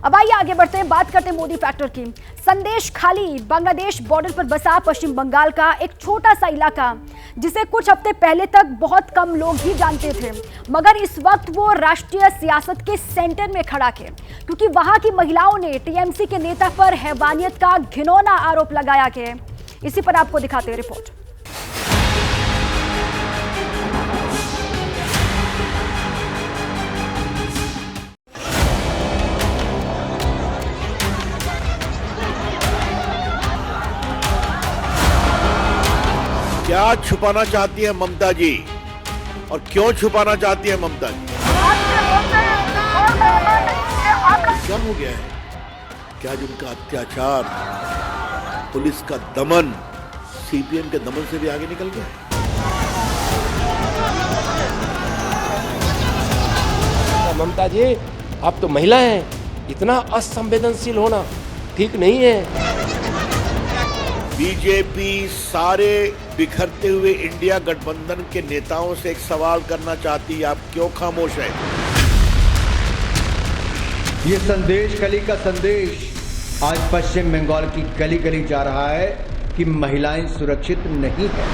अब आइए आगे बढ़ते हैं, बात करते हैं मोदी फैक्टर की। संदेश खाली बांग्लादेश बॉर्डर पर बसा पश्चिम बंगाल का एक छोटा सा इलाका, जिसे कुछ हफ्ते पहले तक बहुत कम लोग ही जानते थे, मगर इस वक्त वो राष्ट्रीय सियासत के सेंटर में खड़ा है, क्योंकि वहां की महिलाओं ने टीएमसी के नेता पर हैवानियत का घिनौना आरोप लगाया है। इसी पर आपको दिखाते हैं रिपोर्ट। क्या छुपाना चाहती है ममता जी और क्यों छुपाना चाहती है ममता जी? क्या हो गया है? क्या जिनका अत्याचार, पुलिस का दमन सीपीएम के दमन से भी आगे निकल गया है? ममता जी, आप तो महिला हैं, इतना असंवेदनशील होना ठीक नहीं है। बीजेपी सारे बिखरते हुए इंडिया गठबंधन के नेताओं से एक सवाल करना चाहती है, आप क्यों खामोश हैं? ये संदेश खाली का संदेश आज पश्चिम बंगाल की गली गली जा रहा है कि महिलाएं सुरक्षित नहीं है।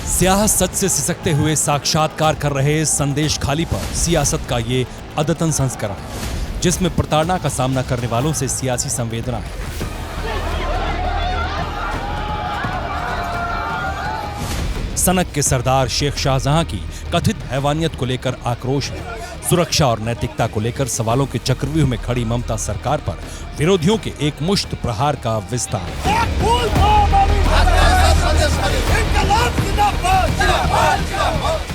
स्याह सच से सिसकते हुए साक्षात्कार कर रहे संदेश खाली पर सियासत का ये अद्यतन संस्करण है, जिसमें प्रताड़ना का सामना करने वालों से सियासी संवेदना है। सनक के सरदार शेख शाहजहां की कथित हैवानियत को लेकर आक्रोश है। सुरक्षा और नैतिकता को लेकर सवालों के चक्रव्यूह में खड़ी ममता सरकार पर विरोधियों के एक मुश्त प्रहार का विस्तार।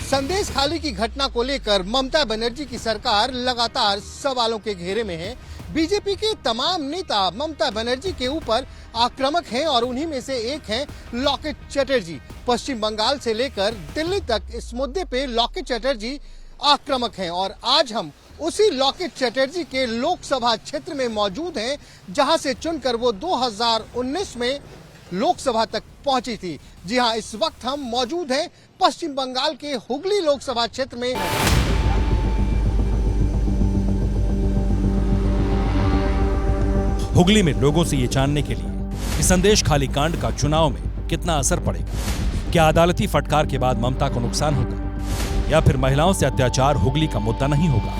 संदेश खाली की घटना को लेकर ममता बनर्जी की सरकार लगातार सवालों के घेरे में है। बीजेपी के तमाम नेता ममता बनर्जी के ऊपर आक्रामक हैं और उन्हीं में से एक हैं लॉकेट चटर्जी। पश्चिम बंगाल से लेकर दिल्ली तक इस मुद्दे पे लॉकेट चटर्जी आक्रामक हैं और आज हम उसी लॉकेट चटर्जी के लोकसभा क्षेत्र में मौजूद हैं, जहां से चुनकर वो 2019 में लोकसभा तक पहुंची थी। जी हां, इस वक्त हम मौजूद हैं पश्चिम बंगाल के हुगली लोकसभा क्षेत्र में। हुगली में लोगों से ये जानने के लिए कि संदेश खाली कांड का चुनाव में कितना असर पड़ेगा, क्या अदालती फटकार के बाद ममता को नुकसान होगा या फिर महिलाओं से अत्याचार हुगली का मुद्दा नहीं होगा।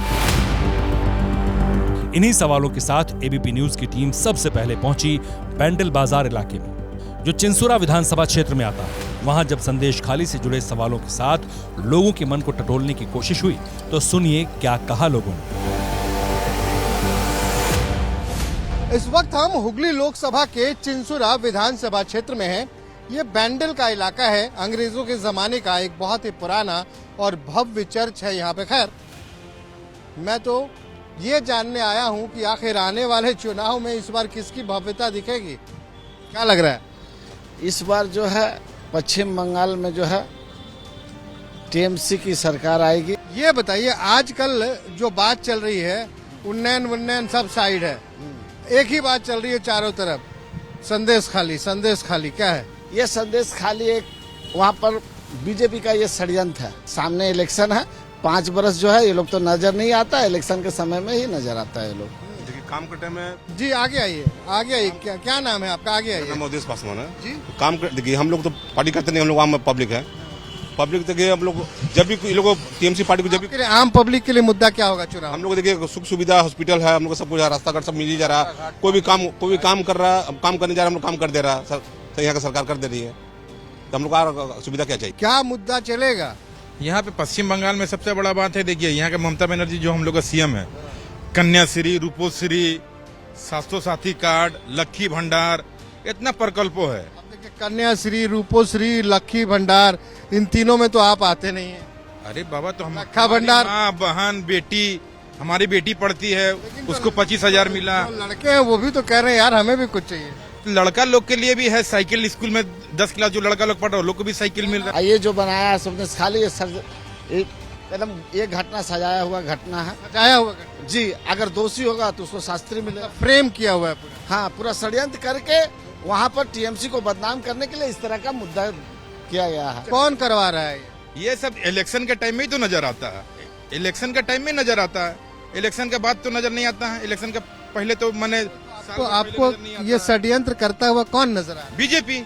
इन्हीं सवालों के साथ एबीपी न्यूज की टीम सबसे पहले पहुंची बैंडल बाजार इलाके में, जो चिंसुरा विधानसभा क्षेत्र में आता है। वहां जब संदेश खाली से जुड़े सवालों के साथ लोगों के मन को टटोलने की कोशिश हुई, तो सुनिए क्या कहा लोगों ने। इस वक्त हम हुगली लोकसभा के चिंसुरा विधानसभा क्षेत्र में हैं। ये बैंडल का इलाका है, अंग्रेजों के जमाने का एक बहुत ही पुराना और भव्य चर्च है यहाँ पे। खैर, मैं तो ये जानने आया हूँ कि आखिर आने वाले चुनाव में इस बार किसकी भव्यता दिखेगी, क्या लग रहा है? इस बार जो है पश्चिम बंगाल में जो है टीएमसी की सरकार आएगी। ये बताइए, आजकल जो बात चल रही है, उन्नयन सब साइड है, एक ही बात चल रही है चारों तरफ, संदेश खाली क्या है? ये संदेश खाली एक वहाँ पर बीजेपी का ये षड्यंत्र है। सामने इलेक्शन है, 5 बरस जो है ये लोग तो नजर नहीं आता, इलेक्शन के समय में ही नजर आता है ये लोग। देखिए, काम के टाइम में जी आगे आइए। क्या नाम है आपका? आगे आइए। मोदी पासवान है जी। काम देखिए, हम लोग तो पार्टी करते नहीं, हम लोग आम पब्लिक है। पब्लिक देखिए, हम लोग जब भी ये लोग टीएमसी पार्टी को जब भी आम पब्लिक के लिए मुद्दा क्या होगा चुनाव? हम लोग देखिए, सुख सुविधा, हॉस्पिटल है, हम लोग सब कुछ है, रास्ता घाट सब मिल ही जा रहा है। कोई भी काम कर रहा है, काम करने जा रहा है, हम लोग काम कर दे रहा है, तो यहाँ का सरकार कर दे रही है, तो हम लोग का सुविधा क्या चाहिए? क्या मुद्दा चलेगा यहाँ पे? पश्चिम बंगाल में सबसे बड़ा बात है, देखिए यहाँ के ममता बनर्जी जो हम लोग का सीएम है, कन्याश्री, रूपोश्री, स्वास्थ्य साथी कार्ड, लक्की भंडार, इतना प्रकल्पों है। कन्याश्री, रूपोश्री, लक्की भंडार, इन तीनों में तो आप आते नहीं है। अरे बाबा, तो हम लक्खा भंडार, माँ, बहन, बेटी, हमारी बेटी पढ़ती है, उसको 25,000 मिला। लड़के हैं वो भी तो कह रहे हैं यार हमें भी कुछ चाहिए। लड़का लोग के लिए भी है साइकिल, स्कूल में 10 क्लास जो लड़का लोग पढ़ रहे हैं, लोग को भी साइकिल मिल रहा है। ये जो बनाया है संदेश खाली, एकदम ये घटना सजाया हुआ घटना है। सजाया हुआ जी, अगर दोषी होगा तो उसको शास्त्री मिलेगा। फ्रेम किया हुआ है पूरा। हाँ, पूरा षड्यंत्र करके वहाँ पर टीएमसी को बदनाम करने के लिए इस तरह का मुद्दा किया गया है। कौन करवा रहा है ये सब इलेक्शन के टाइम में ही तो नजर आता है। इलेक्शन के टाइम में नजर आता है, इलेक्शन के बाद तो नजर नहीं आता है। इलेक्शन के पहले तो मैंने तो आपको ये षड्यंत्र करता हुआ कौन नजर आया? बीजेपी।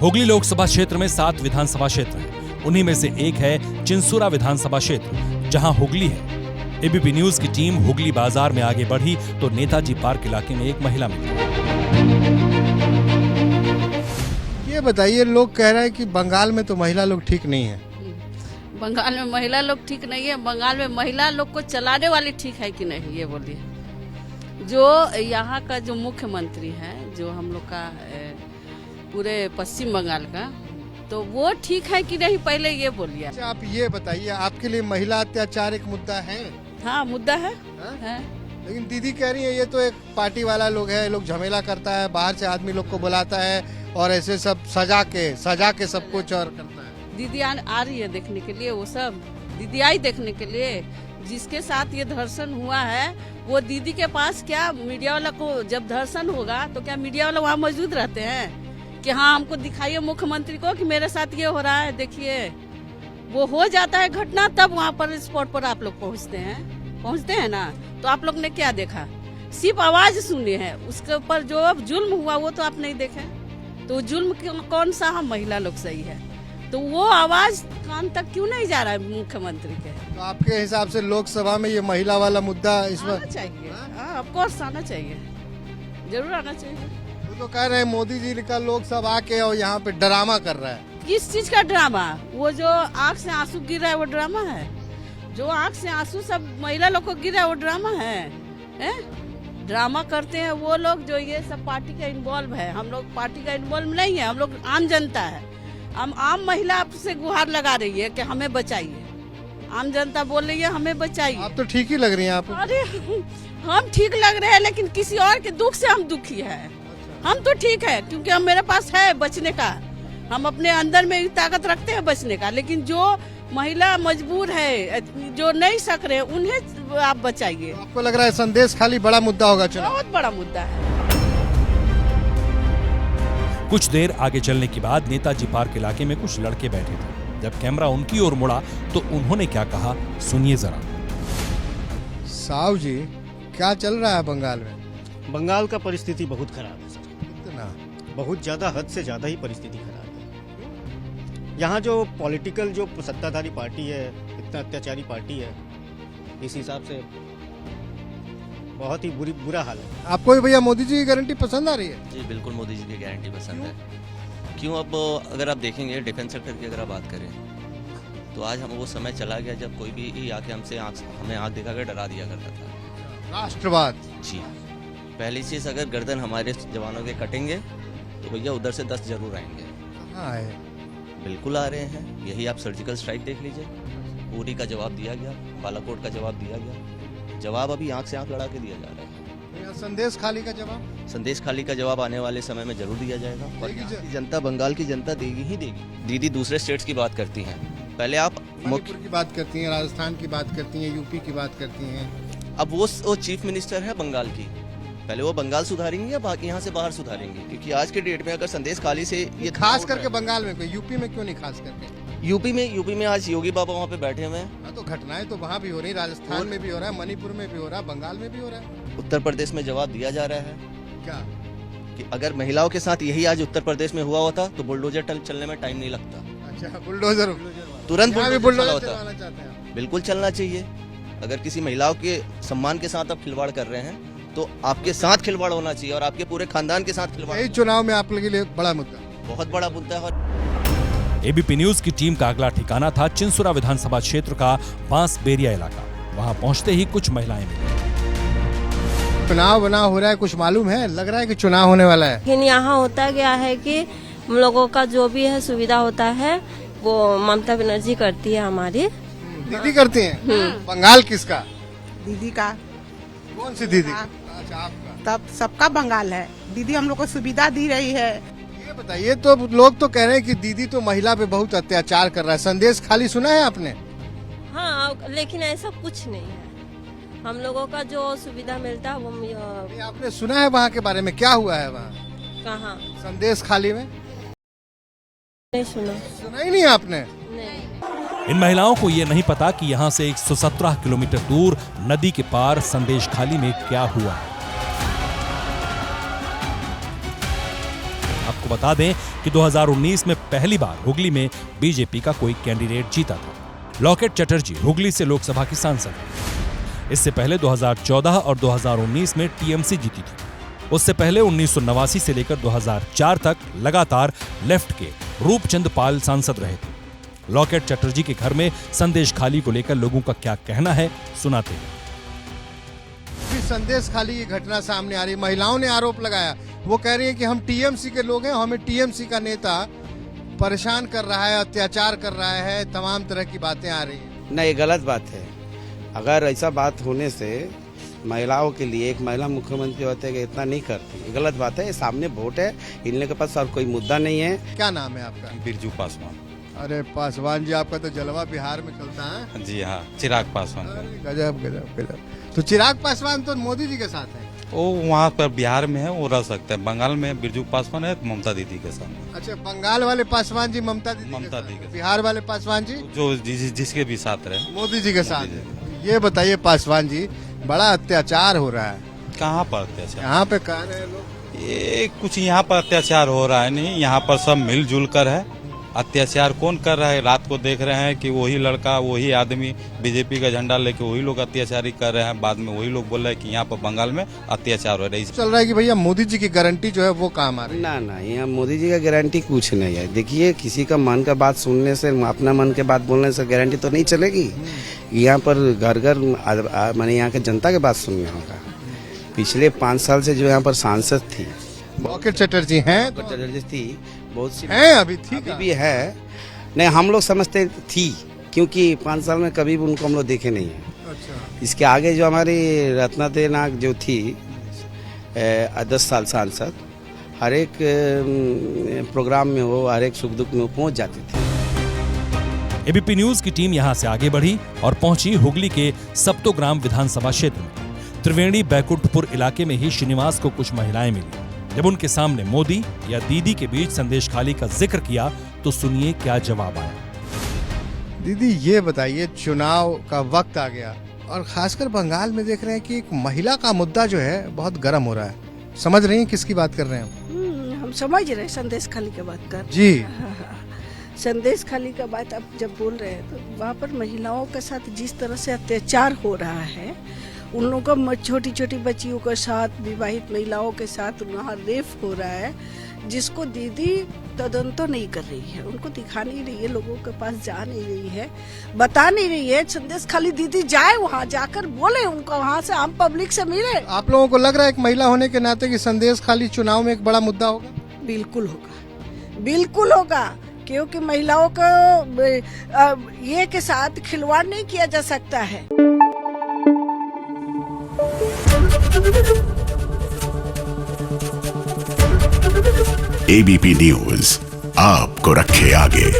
हुगली लोकसभा क्षेत्र में 7 विधानसभा क्षेत्र हैं। उन्हीं में से एक है चिंसुरा विधानसभा क्षेत्र, जहां हुगली है। एबीपी न्यूज की टीम हुगली बाजार में आगे बढ़ी तो नेताजी पार्क इलाके में एक महिला मिली। ये बताइए, लोग कह रहे हैं कि बंगाल में तो महिला लोग ठीक नहीं है। बंगाल में महिला लोग ठीक नहीं है। बंगाल में महिला लोग को चलाने वाली ठीक है कि नहीं, ये बोलिए। जो यहाँ का जो मुख्यमंत्री है, जो हम लोग का पूरे पश्चिम बंगाल का, तो वो ठीक है कि नहीं, पहले ये बोलिए। अच्छा, आप ये बताइए, आपके लिए महिला अत्याचार एक मुद्दा है? हाँ, मुद्दा है, है। लेकिन दीदी कह रही है ये तो एक पार्टी वाला लोग है, लोग झमेला करता है, बाहर से आदमी लोग को बुलाता है और ऐसे सब सजा के सब कुछ और करता है। दीदी आ रही है देखने के लिए, वो सब दीदी आई देखने के लिए। जिसके साथ ये धर्षण हुआ है वो दीदी के पास क्या, मीडिया वाला को जब धर्षण होगा तो क्या मीडिया वाला वहाँ मौजूद रहते हैं कि हाँ हमको दिखाइए मुख्यमंत्री को कि मेरे साथ ये हो रहा है, देखिए। वो हो जाता है घटना, तब वहाँ पर स्पॉट पर आप लोग पहुँचते हैं ना। तो आप लोग ने क्या देखा? सिर्फ आवाज सुनी है, उसके ऊपर जो अब जुल्म हुआ वो तो आप नहीं देखे। तो जुल्म कौन सा, हम महिला लोग सही है, तो वो आवाज कान तक क्यों नहीं जा रहा है मुख्यमंत्री के? तो आपके हिसाब से लोकसभा में ये महिला वाला मुद्दा इस आना वक्त चाहिए, ऑफकोर्स आना चाहिए, जरूर आना चाहिए। वो तो कह रहे हैं मोदी जी का लोग सब आके और यहाँ पे ड्रामा कर रहा है। किस चीज का ड्रामा? वो जो आँख से आंसू गिर रहा है वो ड्रामा है? जो आँख से आंसू सब महिला लोग को गिर रहा है वो ड्रामा है? ड्रामा करते हैं वो लोग जो ये सब पार्टी का इन्वॉल्व है। हम लोग पार्टी का इन्वॉल्व नहीं है, हम लोग आम जनता है। हम आम महिला आपसे गुहार लगा रही है कि हमें बचाइए। आम जनता बोल रही है हमें बचाइए। आप तो ठीक ही लग रही हैं आप। अरे हम ठीक लग रहे हैं, लेकिन किसी और के दुख से हम दुखी है। हम तो ठीक है क्योंकि हम, मेरे पास है बचने का, हम अपने अंदर में ताकत रखते हैं बचने का। लेकिन जो महिला मजबूर है, जो नहीं सक रहे, उन्हें आप बचाइए। आपको लग रहा है संदेश खाली बड़ा मुद्दा होगा चुनाव? बहुत बड़ा मुद्दा है। कुछ देर आगे चलने के बाद नेताजी पार्क इलाके में कुछ लड़के बैठे थे। जब कैमरा उनकी ओर मुड़ा तो उन्होंने क्या कहा, सुनिए जरा। साहब जी, क्या चल रहा है बंगाल में? बंगाल का परिस्थिति बहुत खराब है सर, इतना बहुत ज़्यादा, हद से ज़्यादा ही परिस्थिति खराब है। यहाँ जो पॉलिटिकल जो सत्ताधारी पार्टी है, इतना अत्याचारी पार्टी है, इस हिसाब से बहुत ही बुरा हाल है। आपको भी भैया मोदी जी की गारंटी पसंद आ रही है? जी बिल्कुल, मोदी जी की गारंटी पसंद है। क्यों? अब अगर आप देखेंगे डिफेंस सेक्टर की अगर आप बात करें तो आज हम वो समय चला गया जब कोई भी आके हमें आँख दिखा कर डरा दिया करता था। राष्ट्रवाद। जी, पहली चीज़, अगर गर्दन हमारे जवानों के कटेंगे तो भैया उधर से 10 जरूर आएंगे। कहाँ है? बिल्कुल आ रहे हैं। यही आप सर्जिकल स्ट्राइक देख लीजिए, पूरी का जवाब दिया गया, बालाकोट का जवाब दिया गया। जवाब अभी आंख से आंख लड़ा के दिया जा रहा है। संदेश खाली का जवाब? संदेश खाली का जवाब आने वाले समय में जरूर दिया जाएगा और यहाँ की जनता, बंगाल की जनता देगी ही देगी। दीदी दूसरे स्टेट्स की बात करती हैं, पहले आप मणिपुर की बात करती हैं, राजस्थान की बात करती हैं, यूपी की बात करती हैं। अब वो चीफ मिनिस्टर है बंगाल की, पहले वो बंगाल सुधारेंगे या बाकी यहाँ से बाहर सुधारेंगे? क्योंकि आज के डेट में अगर संदेश खाली से ये खास करके बंगाल में, कोई यूपी में क्यों नहीं? खास करके यूपी में आज योगी बाबा वहाँ पे बैठे हुए हैं। तो घटनाएं तो वहाँ भी हो रही, राजस्थान में भी हो रहा है, मणिपुर में भी हो रहा है, बंगाल में भी हो रहा है। उत्तर प्रदेश में जवाब दिया जा रहा है क्या कि अगर महिलाओं के साथ यही आज उत्तर प्रदेश में हुआ होता तो बुलडोजर चलने में टाइम नहीं लगता। अच्छा, बुलडोजर तुरंत बुलडोजर होता। चाहते हैं? बिल्कुल चलना चाहिए। अगर किसी महिलाओं के सम्मान के साथ आप खिलवाड़ कर रहे हैं तो आपके साथ खिलवाड़ होना चाहिए और आपके पूरे खानदान के साथ खिलवाड़। यही चुनाव में आप लोगों के लिए एक बड़ा मुद्दा, बहुत बड़ा मुद्दा है। एबीपी न्यूज की टीम का अगला ठिकाना था चिंसुरा विधानसभा क्षेत्र का बांसबेरिया इलाका। वहां पहुंचते ही कुछ महिलाएं मिली। चुनाव बना हो रहा है, कुछ मालूम है? लग रहा है कि चुनाव होने वाला है। लेकिन यहाँ होता क्या है कि हम लोगों का जो भी है सुविधा होता है वो ममता बनर्जी करती है हमारी। दीदी करती हैं? बंगाल किसका? दीदी का। कौन सी दीदी? अच्छा, आपका। तब सबका बंगाल है। दीदी हम लोग को सुविधा दी रही है। ये बताइए, तो लोग तो कह रहे हैं कि दीदी तो महिला पे बहुत अत्याचार कर रहा है। संदेश खाली सुना है आपने? हाँ, लेकिन ऐसा कुछ नहीं है। हम लोगों का जो सुविधा मिलता है वो आपने सुना है वहाँ के बारे में? क्या हुआ है वहाँ? कहाँ? संदेश खाली में नहीं सुना। सुना ही नहीं आपने? नहीं। इन महिलाओं को यह नहीं पता कि यहां से 117 किलोमीटर दूर नदी के पार संदेश खाली में क्या हुआ। आपको बता दें कि 2019 में पहली बार हुगली में बीजेपी का कोई कैंडिडेट जीता था। लॉकेट चटर्जी हुगली से लोकसभा की सांसद हैं। इससे पहले 2014 और 2019 में टीएमसी जीती थी। उससे पहले 1989 से लेकर 2004 तक लगातार लेफ्ट के रूपचंद पाल सांसद रहे थे। लॉकेट चटर्जी के घर में संदेश खाली को लेकर लोगों का क्या कहना है, सुनाते हैं। संदेश खाली की घटना सामने आ रही, महिलाओं ने आरोप लगाया, वो कह रही है कि हम टीएमसी के लोग हैं, हमें टीएमसी का नेता परेशान कर रहा है, अत्याचार कर रहा है, तमाम तरह की बातें आ रही हैं। नहीं, गलत बात है। अगर ऐसा बात होने से महिलाओं के लिए एक महिला मुख्यमंत्री होते हैं इतना नहीं करती, गलत बात है। सामने वोट है, इन के पास और कोई मुद्दा नहीं है। क्या नाम है आपका? बिरजू पासवान। अरे पासवान जी, आपका तो जलवा बिहार में चलता है। जी हाँ, चिराग पासवान। गजब गजब गजब। तो चिराग पासवान तो मोदी जी के साथ है। वो वहाँ पर बिहार में है, वो रह सकते हैं। बंगाल में बिरजू पासवान है ममता दीदी के साथ। अच्छा, बंगाल वाले पासवान जी ममता दीदी के, बिहार वाले पासवान जी जो जिसके भी साथ रहे, मोदी जी के साथ। ये बताइए पासवान जी, बड़ा अत्याचार हो रहा है। कहाँ पर अत्याचार? यहाँ पे कह रहे हैं लोग ये कुछ यहाँ पर अत्याचार हो रहा है नहीं, यहाँ पर सब मिलजुल कर है। अत्याचार कौन कर रहा है? रात को देख रहे हैं कि वही लड़का, वही आदमी बीजेपी का झंडा लेके वही लोग अत्याचारी कर रहे हैं। बाद में वही लोग बोल रहे हैं कि यहाँ पर बंगाल में अत्याचार हो रहा है। चल रहा है कि भैया मोदी जी की गारंटी जो है वो काम आ रही है। ना, यहाँ मोदी जी का गारंटी कुछ नहीं है। देखिए, किसी का मन का बात सुनने से, अपना मन के बात बोलने से गारंटी तो नहीं चलेगी। यहाँ पर घर घर मैंने यहाँ के जनता के बात सुनने होगा। पिछले 5 साल से जो यहाँ पर सांसद थी लॉकेट चटर्जी हैं, चटर्जी थी, बहुत सी है, अभी भी है। नहीं, हम लोग समझते थी, क्योंकि 5 साल में कभी भी उनको हम लोग देखे नहीं है। अच्छा। इसके आगे जो हमारी रत्ना देनाग जो थी 10 साल सांसद, हर एक प्रोग्राम में वो, हर एक सुख दुख में वो पहुंच जाती थी। एबीपी न्यूज की टीम यहां से आगे बढ़ी और पहुंची हुगली के सप्तोग्राम विधानसभा क्षेत्र में। त्रिवेणी बैकुंठपुर इलाके में ही श्रीनिवास को कुछ महिलाएं मिली। जब उनके सामने मोदी या दीदी के बीच संदेश खाली का जिक्र किया तो सुनिए क्या जवाब आया। दीदी, ये बताइए, चुनाव का वक्त आ गया और खासकर बंगाल में देख रहे हैं कि एक महिला का मुद्दा जो है बहुत गर्म हो रहा है। समझ रही हैं किसकी बात कर रहे हैं हम समझ रहे हैं, संदेश खाली की बात कर जी। संदेश खाली का बात आप जब बोल रहे हैं तो वहाँ पर महिलाओं के साथ जिस तरह से अत्याचार हो रहा है, उन लोगों का छोटी छोटी बच्चियों के साथ, विवाहित महिलाओं के साथ वहाँ रेप हो रहा है, जिसको दीदी तदंतो नहीं कर रही है, उनको दिखा नहीं रही है, लोगों के पास जा नहीं रही है, बता नहीं रही है। संदेश खाली दीदी जाए, वहाँ जाकर बोले उनको, वहाँ से आम पब्लिक से मिले। आप लोगों को लग रहा है एक महिला होने के नाते कि संदेश खाली चुनाव में एक बड़ा मुद्दा होगा? बिल्कुल होगा, बिल्कुल होगा, क्योंकि महिलाओं को ये के साथ खिलवाड़ नहीं किया जा सकता है। एबीपी न्यूज आपको रखे आगे।